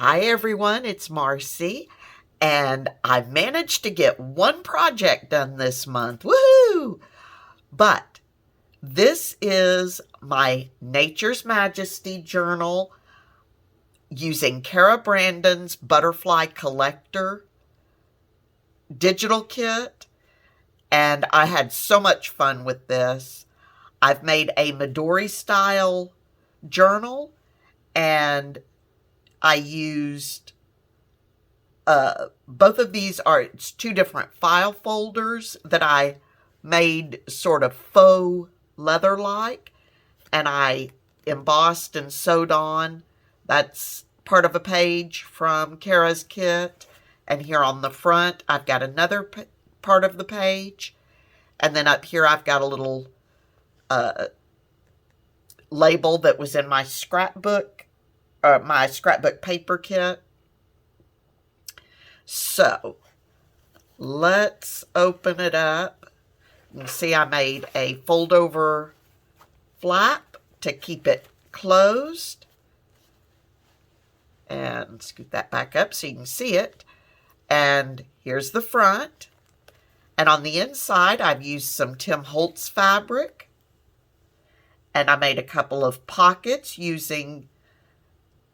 Hi everyone, it's Marcy, and I managed to get one project done this month. Woohoo! But this is my Nature's Majesty journal using Cara Brandon's Butterfly Collector digital kit, and I had so much fun with this. I've made a Midori style journal, and I used both of these it's two different file folders that I made sort of faux leather-like, and I embossed and sewed on. That's part of a page from Cara's kit, and here on the front I've got another part of the page, and then up here I've got a little label that was in my scrapbook paper kit. So let's open it up. You can see I made a fold over flap to keep it closed. And scoot that back up so you can see it. And here's the front. And on the inside I've used some Tim Holtz fabric. And I made a couple of pockets using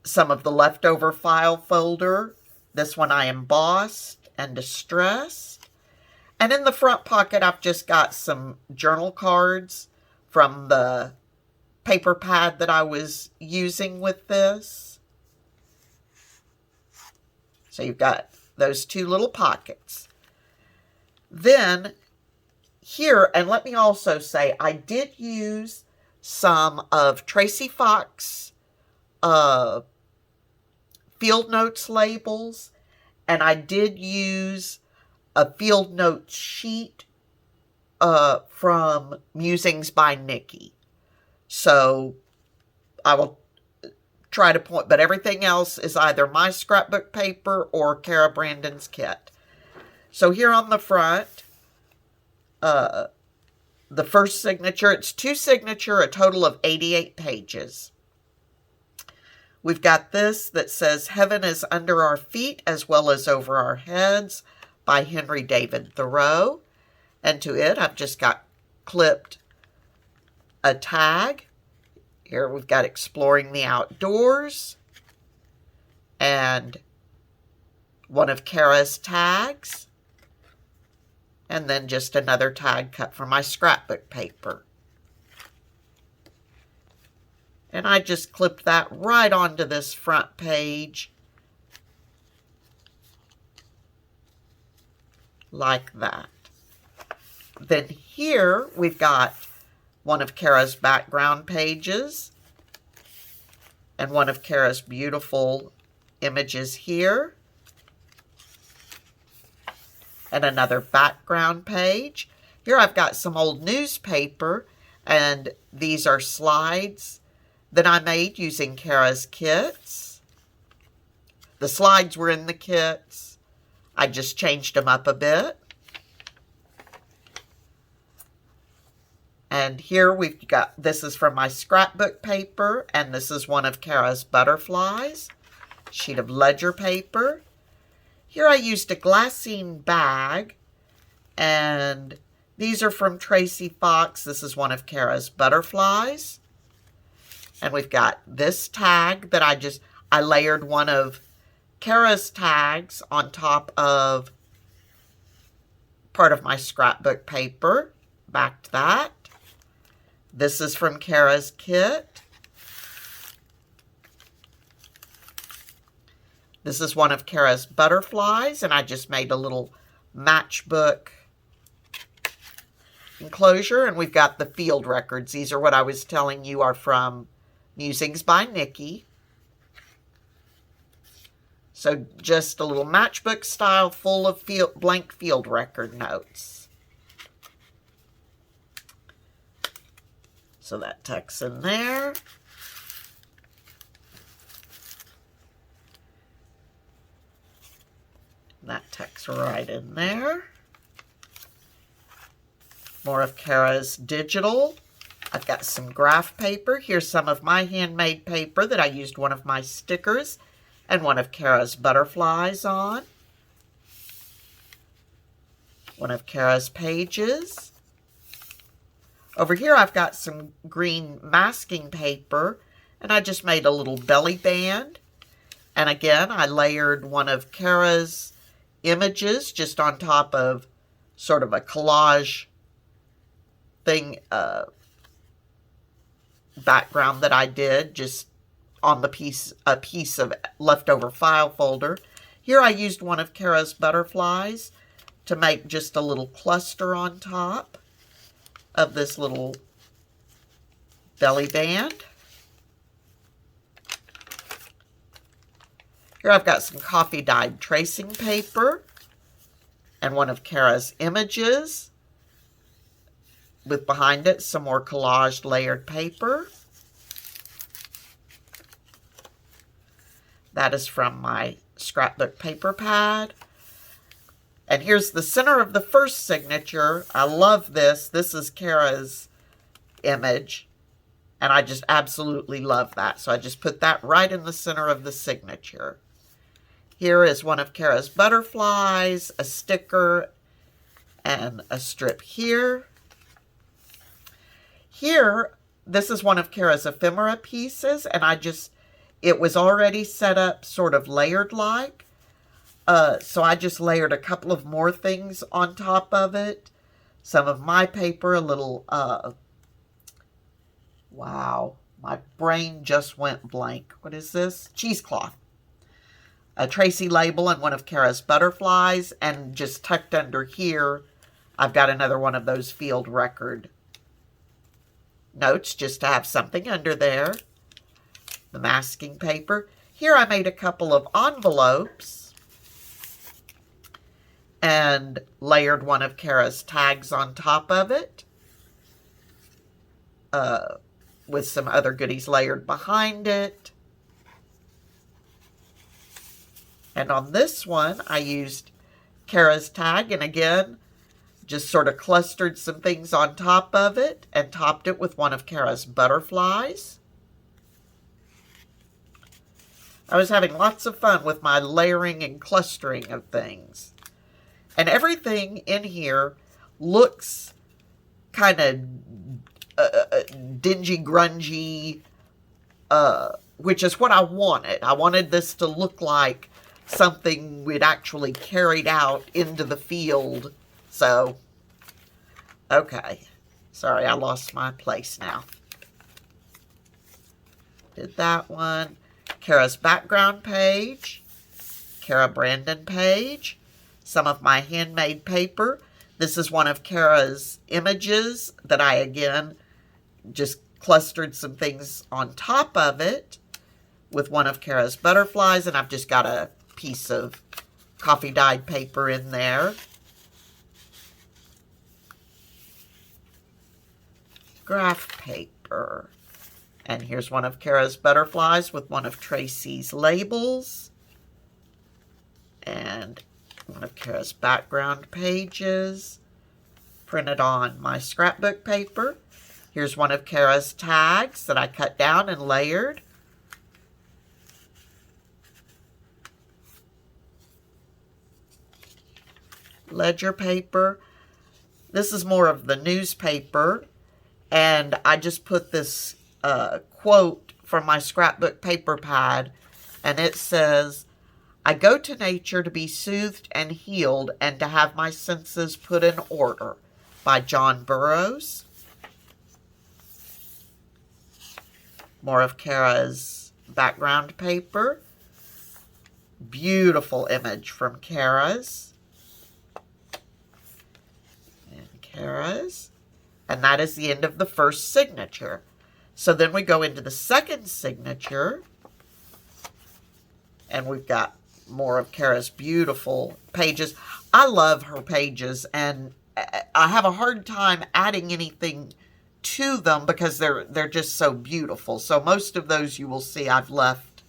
some of the leftover file folder. This one I embossed and distressed. And in the front pocket, I've just got some journal cards from the paper pad that I was using with this. So you've got those two little pockets. Then here, and let me also say, I did use some of Tracy Fox field notes labels, and I did use a field notes sheet from Musings by Nikki. So I will try to point, but everything else is either my scrapbook paper or Cara Brandon's kit. So here on the front, the first signature, it's two signature, a total of 88 pages. We've got this that says, Heaven is Under Our Feet as Well as Over Our Heads by Henry David Thoreau. And to it, I've just got clipped a tag. Here we've got Exploring the Outdoors and one of Cara's tags. And then just another tag cut from my scrapbook paper. And I just clipped that right onto this front page, like that. Then here we've got one of Cara's background pages, and one of Cara's beautiful images here, and another background page. Here I've got some old newspaper, and these are slides that I made using Cara's kits. The slides were in the kits. I just changed them up a bit. And here we've got, this is from my scrapbook paper, and this is one of Cara's butterflies, sheet of ledger paper. Here I used a glassine bag, and these are from Tracy Fox. This is one of Cara's butterflies. And we've got this tag that I layered one of Cara's tags on top of part of my scrapbook paper. Back to that. This is from Cara's kit. This is one of Cara's butterflies, and I just made a little matchbook enclosure. And we've got the field records. These are what I was telling you are from Musings by Nikki. So just a little matchbook style full of blank field record notes. So that tucks in there. That tucks right in there. More of Cara's digital. I've got some graph paper. Here's some of my handmade paper that I used one of my stickers and one of Cara's butterflies on, one of Cara's pages. Over here I've got some green masking paper, and I just made a little belly band. And again, I layered one of Cara's images just on top of sort of a collage thing, background that I did just on a piece of leftover file folder. Here I used one of Cara's butterflies to make just a little cluster on top of this little belly band. Here I've got some coffee dyed tracing paper and one of Cara's images with behind it some more collaged layered paper. That is from my scrapbook paper pad. And here's the center of the first signature. I love this. This is Cara's image, and I just absolutely love that. So I just put that right in the center of the signature. Here is one of Cara's butterflies, a sticker, and a strip here. Here, this is one of Cara's ephemera pieces, and it was already set up sort of layered like. So I just layered a couple of more things on top of it. Some of my paper, a little, wow, my brain just went blank. What is this? Cheesecloth. A Tracy label and one of Cara's butterflies, and just tucked under here, I've got another one of those field record notes just to have something under there. The masking paper. Here I made a couple of envelopes and layered one of Cara's tags on top of it, with some other goodies layered behind it. And on this one, I used Cara's tag, and again, just sort of clustered some things on top of it and topped it with one of Cara's butterflies. I was having lots of fun with my layering and clustering of things. And everything in here looks kind of dingy, grungy, which is what I wanted. I wanted this to look like something we'd actually carried out into the field. So, okay. Sorry, I lost my place now. Did that one. Cara's background page. Cara Brandon page. Some of my handmade paper. This is one of Cara's images that I, again, just clustered some things on top of it with one of Cara's butterflies, and I've just got a piece of coffee dyed paper in there. Graph paper. And here's one of Cara's butterflies with one of Tracy's labels. And one of Cara's background pages printed on my scrapbook paper. Here's one of Cara's tags that I cut down and layered. Ledger paper. This is more of the newspaper, and I just put this quote from my scrapbook paper pad, and it says, "I go to nature to be soothed and healed and to have my senses put in order," by John Burroughs. More of Cara's background paper. Beautiful image from Cara's. And Cara's. And that is the end of the first signature. So then we go into the second signature. And we've got more of Cara's beautiful pages. I love her pages, and I have a hard time adding anything to them because they're just so beautiful. So most of those you will see I've left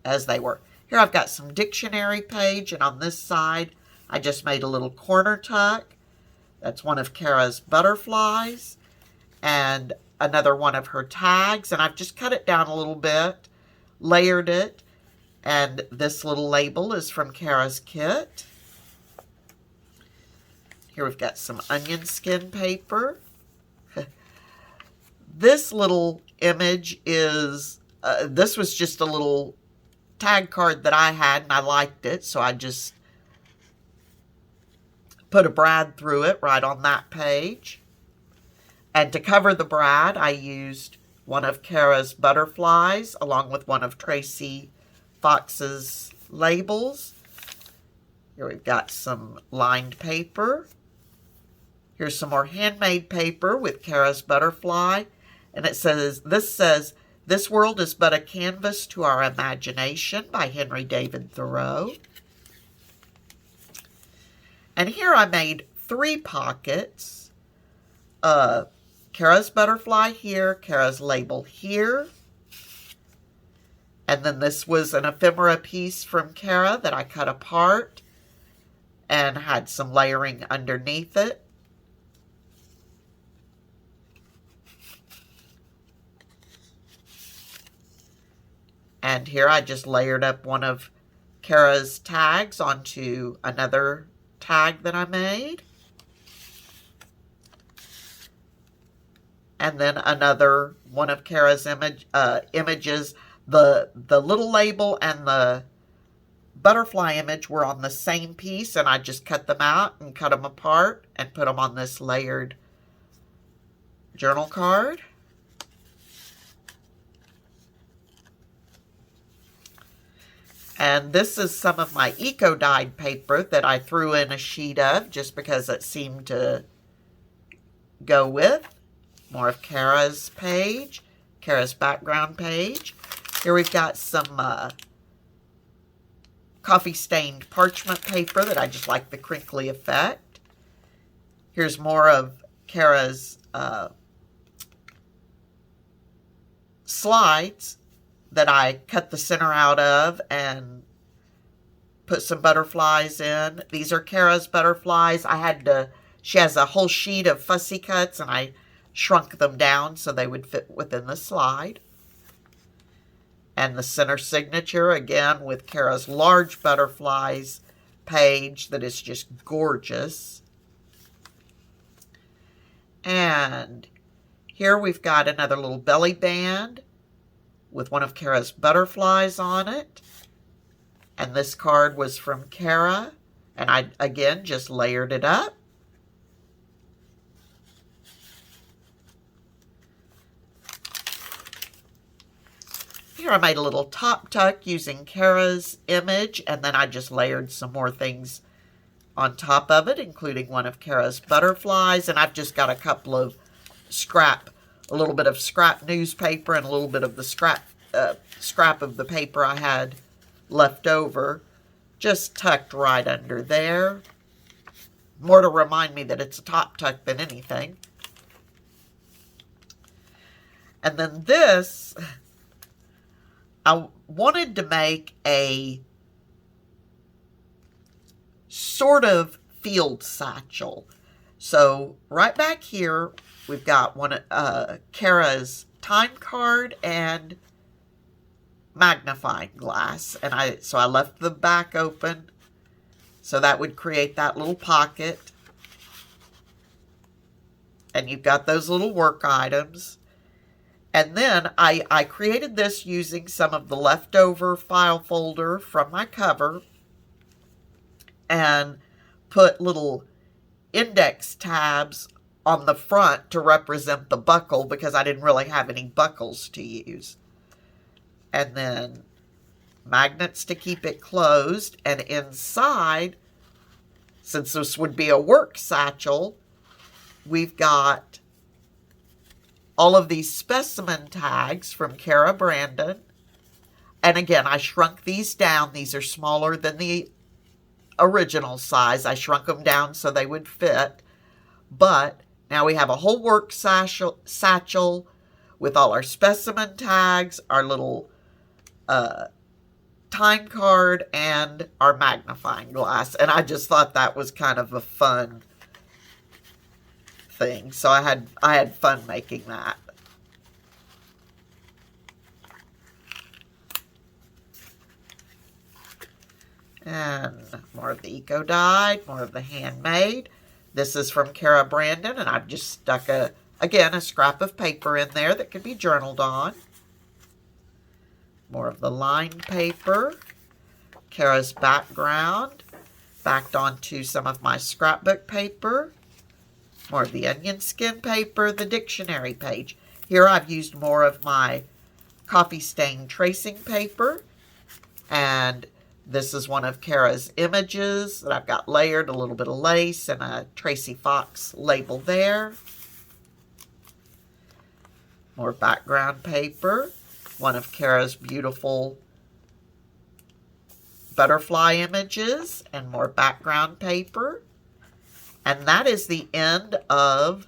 as they were. Here I've got some dictionary page, and on this side I just made a little corner tuck. That's one of Cara's butterflies and another one of her tags, and I've just cut it down a little bit, layered it, And this little label is from Cara's kit. Here we've got some onion skin paper. This little image is, this was just a little tag card that I had and I liked it, so I just put a brad through it right on that page. And to cover the brad, I used one of Cara's butterflies along with one of Tracy Fox's labels. Here we've got some lined paper. Here's some more handmade paper with Cara's butterfly. And it says, "This world is but a canvas to our imagination" by Henry David Thoreau. And here I made 3 pockets. Cara's butterfly here, Cara's label here. And then this was an ephemera piece from Cara that I cut apart and had some layering underneath it. And here I just layered up one of Cara's tags onto another tag that I made. And then another one of Cara's images. The little label and the butterfly image were on the same piece, and I just cut them out and cut them apart and put them on this layered journal card. And this is some of my eco-dyed paper that I threw in a sheet of just because it seemed to go with. More of Cara's page, Cara's background page. Here we've got some coffee-stained parchment paper that I just like the crinkly effect. Here's more of Cara's slides that I cut the center out of and put some butterflies in. These are Cara's butterflies. She has a whole sheet of fussy cuts, and I shrunk them down so they would fit within the slide. And the center signature, again, with Cara's large butterflies page that is just gorgeous. And here we've got another little belly band with one of Cara's butterflies on it. And this card was from Cara, and I, again, just layered it up. Here I made a little top tuck using Cara's image, and then I just layered some more things on top of it, including one of Cara's butterflies. And I've just got a couple of a little bit of scrap newspaper and a little bit of the scrap of the paper I had left over, just tucked right under there. More to remind me that it's a top tuck than anything. And then this, I wanted to make a sort of field satchel. So right back here, we've got one Cara's time card and magnifying glass. And so I left the back open so that would create that little pocket. And you've got those little work items. And then I created this using some of the leftover file folder from my cover and put little index tabs on the front to represent the buckle because I didn't really have any buckles to use. And then magnets to keep it closed. And inside, since this would be a work satchel, we've got all of these specimen tags from Cara Brandon. And again, I shrunk these down. These are smaller than the original size. I shrunk them down so they would fit. But now we have a whole work satchel with all our specimen tags, our little time card, and our magnifying glass. And I just thought that was kind of a fun thing. So I had fun making that. And more of the Eco Dyed, more of the Handmade. This is from Cara Brandon, and I've just stuck, again, a scrap of paper in there that could be journaled on. More of the lined paper. Cara's background, backed onto some of my scrapbook paper. More of the onion skin paper, the dictionary page. Here I've used more of my coffee stain tracing paper. And this is one of Cara's images that I've got layered, a little bit of lace and a Tracy Fox label there. More background paper. One of Cara's beautiful butterfly images and more background paper. And that is the end of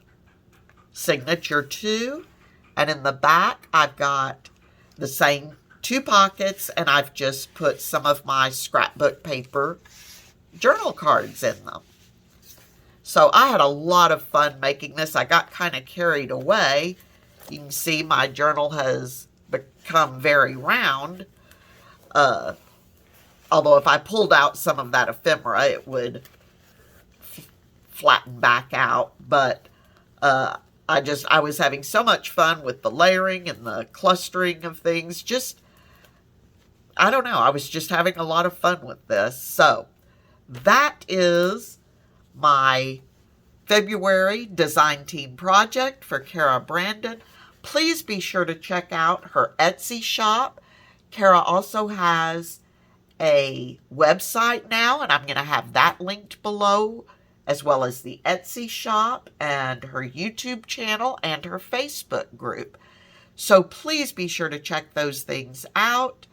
Signature 2. And in the back, I've got the same 2 pockets, and I've just put some of my scrapbook paper journal cards in them. So I had a lot of fun making this. I got kind of carried away. You can see my journal has become very round. Although if I pulled out some of that ephemera, it would flatten back out. But I was having so much fun with the layering and the clustering of things. I don't know. I was just having a lot of fun with this. So that is my February design team project for Cara Brandon. Please be sure to check out her Etsy shop. Cara also has a website now, and I'm going to have that linked below, as well as the Etsy shop and her YouTube channel and her Facebook group. So please be sure to check those things out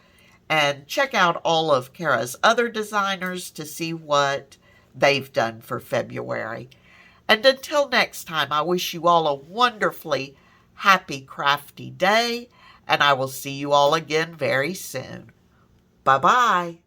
and check out all of Cara's other designers to see what they've done for February. And until next time, I wish you all a wonderfully happy crafty day, and I will see you all again very soon. Bye-bye.